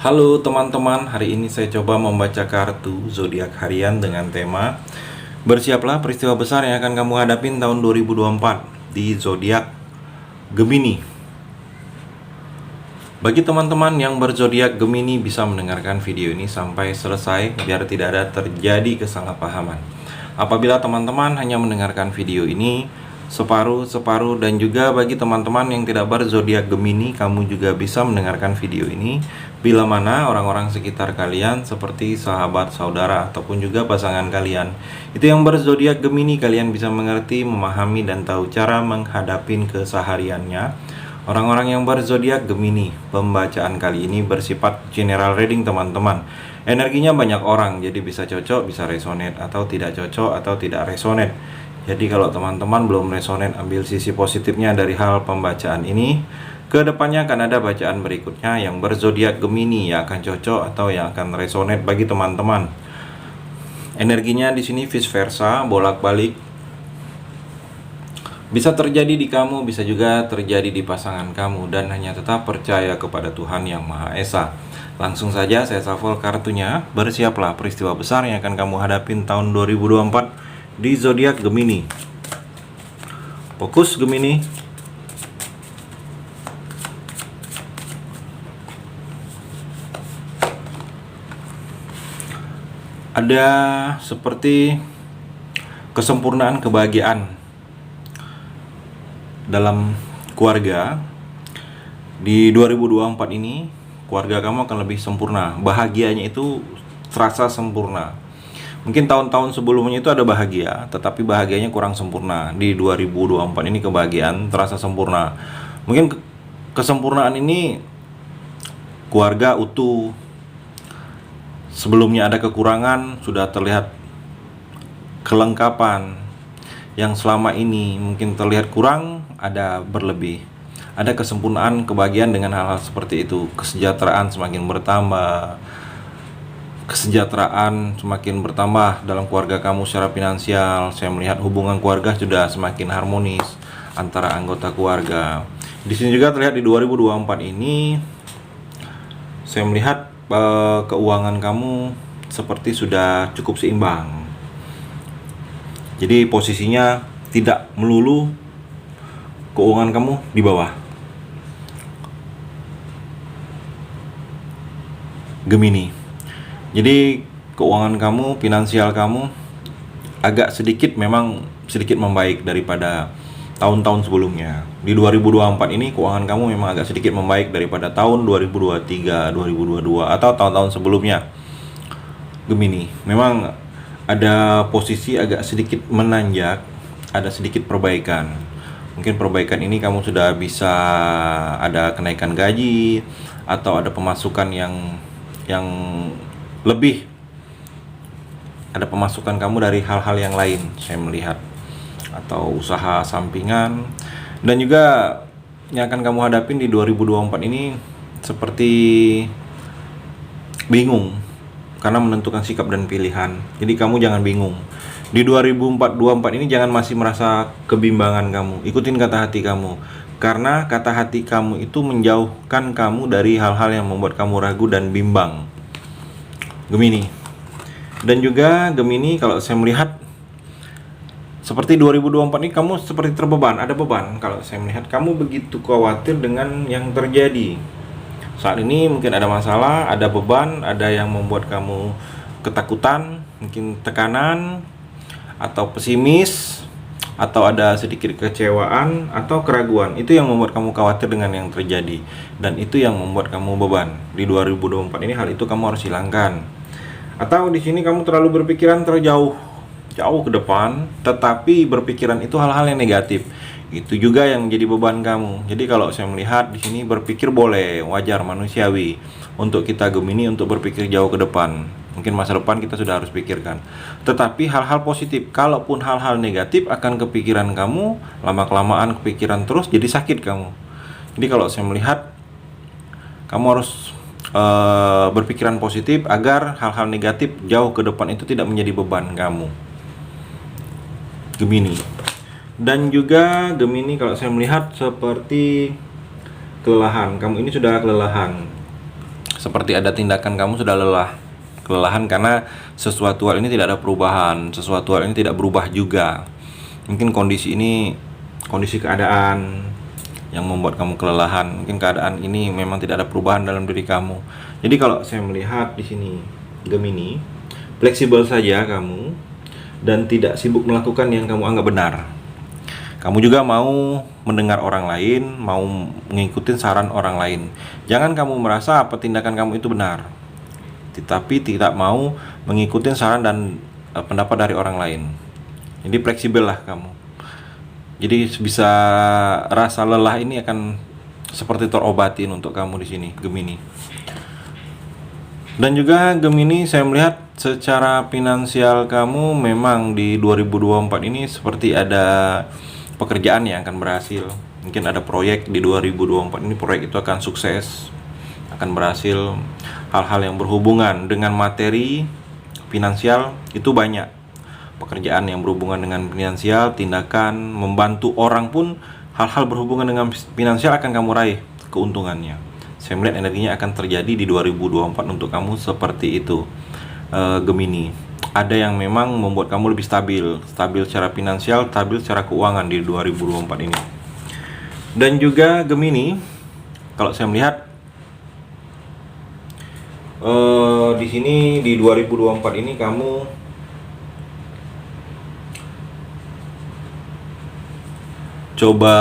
Halo teman-teman, hari ini saya coba membaca kartu zodiak harian dengan tema bersiaplah peristiwa besar yang akan kamu hadapin tahun 2024 di zodiak Gemini. Bagi teman-teman yang berzodiak Gemini bisa mendengarkan video ini sampai selesai biar tidak ada terjadi kesalahpahaman. Apabila teman-teman hanya mendengarkan video ini separuh-separuh, dan juga bagi teman-teman yang tidak berzodiak Gemini, kamu juga bisa mendengarkan video ini bila mana orang-orang sekitar kalian seperti sahabat, saudara, ataupun juga pasangan kalian itu yang berzodiak Gemini, kalian bisa mengerti, memahami, dan tahu cara menghadapin kesehariannya. Orang-orang yang berzodiak Gemini, pembacaan kali ini bersifat general reading teman-teman. Energinya banyak orang, jadi bisa cocok, bisa resonate, atau tidak cocok, atau tidak resonate. Jadi kalau teman-teman belum resonate, ambil sisi positifnya dari hal pembacaan ini. Kedepannya akan ada bacaan berikutnya yang berzodiak Gemini yang akan cocok atau yang akan resonate bagi teman-teman. Energinya di sini vice versa, bolak-balik. Bisa terjadi di kamu, bisa juga terjadi di pasangan kamu, dan hanya tetap percaya kepada Tuhan Yang Maha Esa. Langsung saja saya shuffle kartunya. Bersiaplah peristiwa besar yang akan kamu hadapin tahun 2024 di zodiak Gemini. Fokus Gemini. Ada seperti kesempurnaan kebahagiaan dalam keluarga. Di 2024 ini keluarga kamu akan lebih sempurna. Bahagianya itu terasa sempurna. Mungkin tahun-tahun sebelumnya itu ada bahagia, tetapi bahagianya kurang sempurna. Di 2024 ini kebahagiaan terasa sempurna. Mungkin kesempurnaan ini keluarga utuh. Sebelumnya ada kekurangan, sudah terlihat kelengkapan. Yang selama ini mungkin terlihat kurang, ada berlebih. Ada kesempurnaan kebahagiaan dengan hal-hal seperti itu. Kesejahteraan semakin bertambah. Kesejahteraan semakin bertambah dalam keluarga kamu secara finansial. Saya melihat hubungan keluarga sudah semakin harmonis antara anggota keluarga. Di sini juga terlihat di 2024 ini saya melihat keuangan kamu seperti sudah cukup seimbang. Jadi posisinya tidak melulu keuangan kamu di bawah. Gemini. Jadi keuangan kamu, finansial kamu agak sedikit, memang sedikit membaik daripada tahun-tahun sebelumnya. Di 2024 ini keuangan kamu memang agak sedikit membaik daripada tahun 2023, 2022 atau tahun-tahun sebelumnya. Gemini, memang ada posisi agak sedikit menanjak, ada sedikit perbaikan. Mungkin perbaikan ini kamu sudah bisa ada kenaikan gaji atau ada pemasukan yang lebih. Ada pemasukan kamu dari hal-hal yang lain, saya melihat, atau usaha sampingan. Dan juga yang akan kamu hadapin di 2024 ini seperti bingung karena menentukan sikap dan pilihan. Jadi kamu jangan bingung. Di 2024 ini jangan masih merasa kebimbangan kamu. Ikutin kata hati kamu. Karena kata hati kamu itu menjauhkan kamu dari hal-hal yang membuat kamu ragu dan bimbang. Gemini. Dan juga Gemini, kalau saya melihat seperti 2024 ini kamu seperti terbeban, ada beban. Kalau saya melihat kamu begitu khawatir dengan yang terjadi. Saat ini mungkin ada masalah, ada beban, ada yang membuat kamu ketakutan, mungkin tekanan, atau pesimis, atau ada sedikit kecewaan, atau keraguan. Itu yang membuat kamu khawatir dengan yang terjadi. Dan itu yang membuat kamu beban. Di 2024 ini hal itu kamu harus hilangkan. Atau di sini kamu terlalu berpikiran jauh ke depan, tetapi berpikiran itu hal-hal yang negatif. Itu juga yang menjadi beban kamu. Jadi kalau saya melihat di sini berpikir boleh, wajar, manusiawi untuk kita Gemini untuk berpikir jauh ke depan. Mungkin masa depan kita sudah harus pikirkan. Tetapi hal-hal positif, kalaupun hal-hal negatif akan kepikiran kamu, lama-kelamaan kepikiran terus jadi sakit kamu. Jadi kalau saya melihat kamu harus berpikiran positif agar hal-hal negatif jauh ke depan itu tidak menjadi beban kamu, Gemini. Dan juga Gemini, kalau saya melihat seperti kelelahan. Kamu ini sudah kelelahan. Seperti ada tindakan kamu sudah kelelahan karena sesuatu hal ini tidak ada perubahan, sesuatu hal ini tidak berubah juga. Mungkin kondisi keadaan yang membuat kamu kelelahan. Mungkin keadaan ini memang tidak ada perubahan dalam diri kamu. Jadi kalau saya melihat di sini Gemini, fleksibel saja kamu dan tidak sibuk melakukan yang kamu anggap benar. Kamu juga mau mendengar orang lain, mau mengikuti saran orang lain. Jangan kamu merasa apa tindakan kamu itu benar, tetapi tidak mau mengikuti saran dan pendapat dari orang lain. Jadi fleksibel lah kamu. Jadi bisa rasa lelah ini akan seperti terobatin untuk kamu di sini, Gemini. Dan juga Gemini, saya melihat secara finansial kamu memang di 2024 ini seperti ada pekerjaan yang akan berhasil. Mungkin ada proyek di 2024 ini, proyek itu akan sukses, akan berhasil. Hal-hal yang berhubungan dengan materi finansial itu banyak. Pekerjaan yang berhubungan dengan finansial, tindakan membantu orang pun, hal-hal berhubungan dengan finansial akan kamu raih keuntungannya. Saya melihat energinya akan terjadi di 2024 untuk kamu seperti itu, Gemini. Ada yang memang membuat kamu lebih stabil secara finansial, stabil secara keuangan di 2024 ini. Dan juga Gemini, kalau saya melihat di sini di 2024 ini kamu coba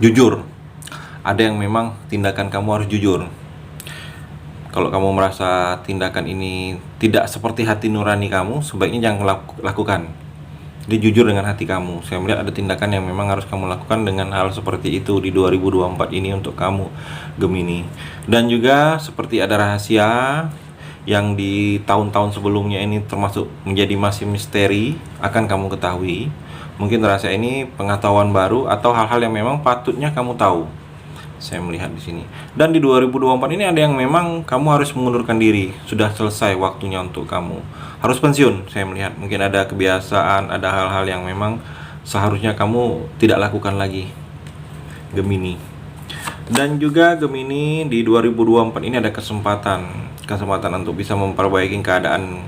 jujur. Ada yang memang tindakan kamu harus jujur. Kalau kamu merasa tindakan ini tidak seperti hati nurani kamu, sebaiknya jangan lakukan. Jadi jujur dengan hati kamu. Saya melihat ada tindakan yang memang harus kamu lakukan dengan hal seperti itu di 2024 ini untuk kamu, Gemini. Dan juga seperti ada rahasia yang di tahun-tahun sebelumnya ini termasuk menjadi masih misteri, akan kamu ketahui. Mungkin rahasia ini pengetahuan baru atau hal-hal yang memang patutnya kamu tahu. Saya melihat di sini. Dan di 2024 ini ada yang memang kamu harus mengundurkan diri. Sudah selesai waktunya untuk kamu harus pensiun. Saya melihat mungkin ada kebiasaan, ada hal-hal yang memang seharusnya kamu tidak lakukan lagi, Gemini. Dan juga Gemini di 2024 ini ada kesempatan untuk bisa memperbaiki keadaan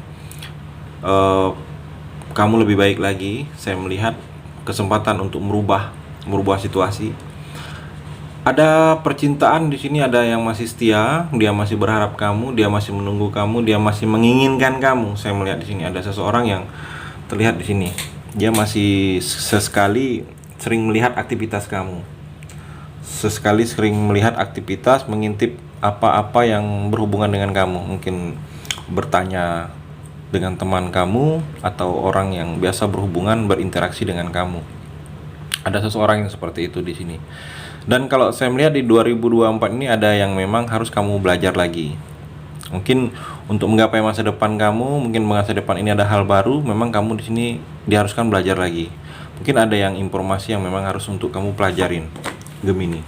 kamu lebih baik lagi. Saya melihat kesempatan untuk merubah situasi. Ada percintaan di sini, ada yang masih setia, dia masih berharap kamu, dia masih menunggu kamu, dia masih menginginkan kamu. Saya melihat di sini ada seseorang yang terlihat di sini. Dia masih sesekali sering melihat aktivitas kamu. Mengintip apa-apa yang berhubungan dengan kamu. Mungkin bertanya dengan teman kamu atau orang yang biasa berinteraksi dengan kamu. Ada seseorang yang seperti itu di sini. Dan kalau saya melihat di 2024 ini ada yang memang harus kamu belajar lagi. Mungkin untuk menggapai masa depan kamu, mungkin masa depan ini ada hal baru, memang kamu di sini diharuskan belajar lagi. Mungkin ada yang informasi yang memang harus untuk kamu pelajarin, Gemini.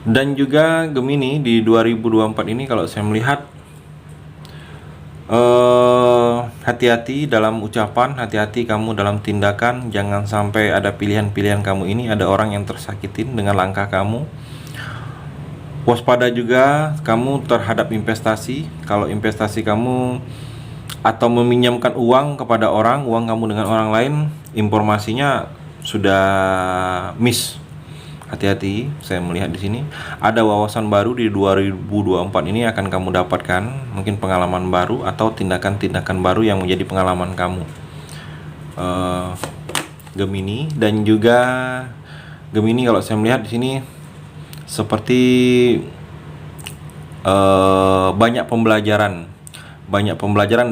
Dan juga Gemini di 2024 ini kalau saya melihat hati-hati dalam ucapan, hati-hati kamu dalam tindakan. Jangan sampai ada pilihan-pilihan kamu ini ada orang yang tersakitin dengan langkah kamu. Waspada juga kamu terhadap investasi. Kalau investasi kamu atau meminjamkan uang kepada uang kamu dengan orang lain, informasinya sudah miss. Hati-hati, saya melihat di sini ada wawasan baru di 2024 ini akan kamu dapatkan, mungkin pengalaman baru atau tindakan-tindakan baru yang menjadi pengalaman kamu, Gemini. Dan juga Gemini kalau saya melihat di sini seperti banyak pembelajaran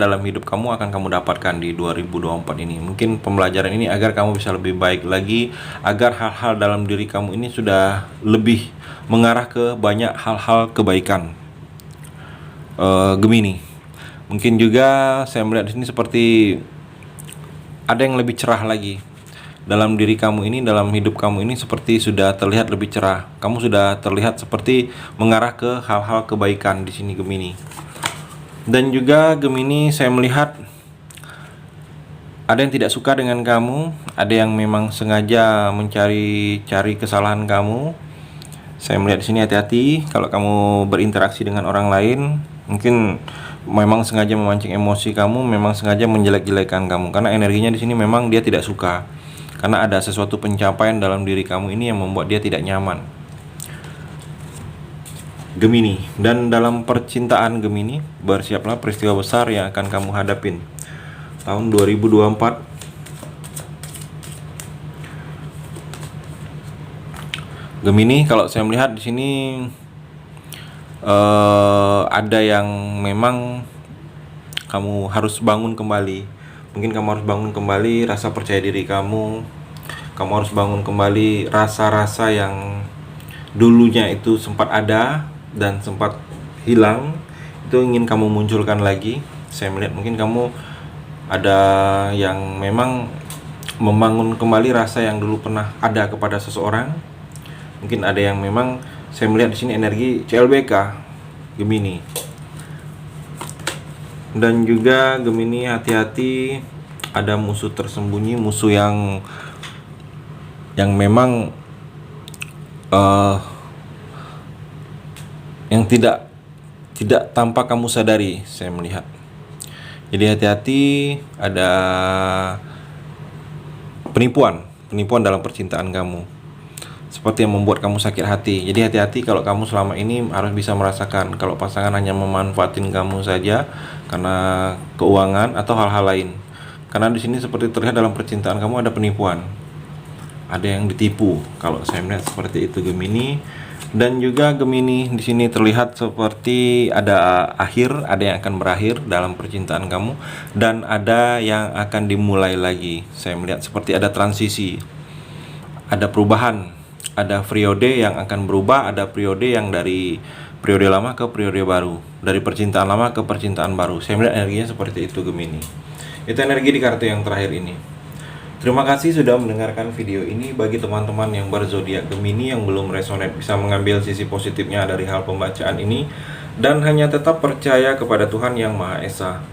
dalam hidup kamu akan kamu dapatkan di 2024 ini. Mungkin pembelajaran ini agar kamu bisa lebih baik lagi, agar hal-hal dalam diri kamu ini sudah lebih mengarah ke banyak hal-hal kebaikan, Gemini. Mungkin juga saya melihat di sini seperti ada yang lebih cerah lagi dalam diri kamu ini, dalam hidup kamu ini, seperti sudah terlihat lebih cerah. Kamu sudah terlihat seperti mengarah ke hal-hal kebaikan di sini, Gemini. Dan juga Gemini, saya melihat ada yang tidak suka dengan kamu, ada yang memang sengaja mencari kesalahan kamu. Saya melihat di sini hati-hati kalau kamu berinteraksi dengan orang lain, mungkin memang sengaja memancing emosi kamu, memang sengaja menjelek-jelekan kamu, karena energinya di sini memang dia tidak suka. Karena ada sesuatu pencapaian dalam diri kamu ini yang membuat dia tidak nyaman. Gemini, dan dalam percintaan Gemini, bersiaplah peristiwa besar yang akan kamu hadapin tahun 2024. Gemini, kalau saya melihat di sini ada yang memang kamu harus bangun kembali. Mungkin kamu harus bangun kembali rasa percaya diri kamu. Kamu harus bangun kembali rasa-rasa yang dulunya itu sempat ada dan sempat hilang. Itu ingin kamu munculkan lagi. Saya melihat mungkin kamu ada yang memang membangun kembali rasa yang dulu pernah ada kepada seseorang. Mungkin ada yang memang saya melihat di sini energi CLBK Gemini. Dan juga Gemini, hati-hati, ada musuh tersembunyi, musuh yang memang yang tidak tampak kamu sadari, saya melihat. Jadi hati-hati, ada penipuan dalam percintaan kamu, seperti yang membuat kamu sakit hati. Jadi hati-hati kalau kamu selama ini harus bisa merasakan kalau pasangan hanya memanfaatin kamu saja karena keuangan atau hal-hal lain. Karena di sini seperti terlihat dalam percintaan kamu ada penipuan, ada yang ditipu. Kalau saya melihat seperti itu Gemini. Dan juga Gemini di sini terlihat seperti ada akhir, ada yang akan berakhir dalam percintaan kamu, dan ada yang akan dimulai lagi. Saya melihat seperti ada transisi, ada perubahan. Ada periode yang akan berubah, ada periode yang dari periode lama ke periode baru, dari percintaan lama ke percintaan baru. Saya melihat energinya seperti itu Gemini. Itu energi di kartu yang terakhir ini. Terima kasih sudah mendengarkan video ini. Bagi teman-teman yang berzodiak Gemini yang belum resonate, bisa mengambil sisi positifnya dari hal pembacaan ini dan hanya tetap percaya kepada Tuhan Yang Maha Esa.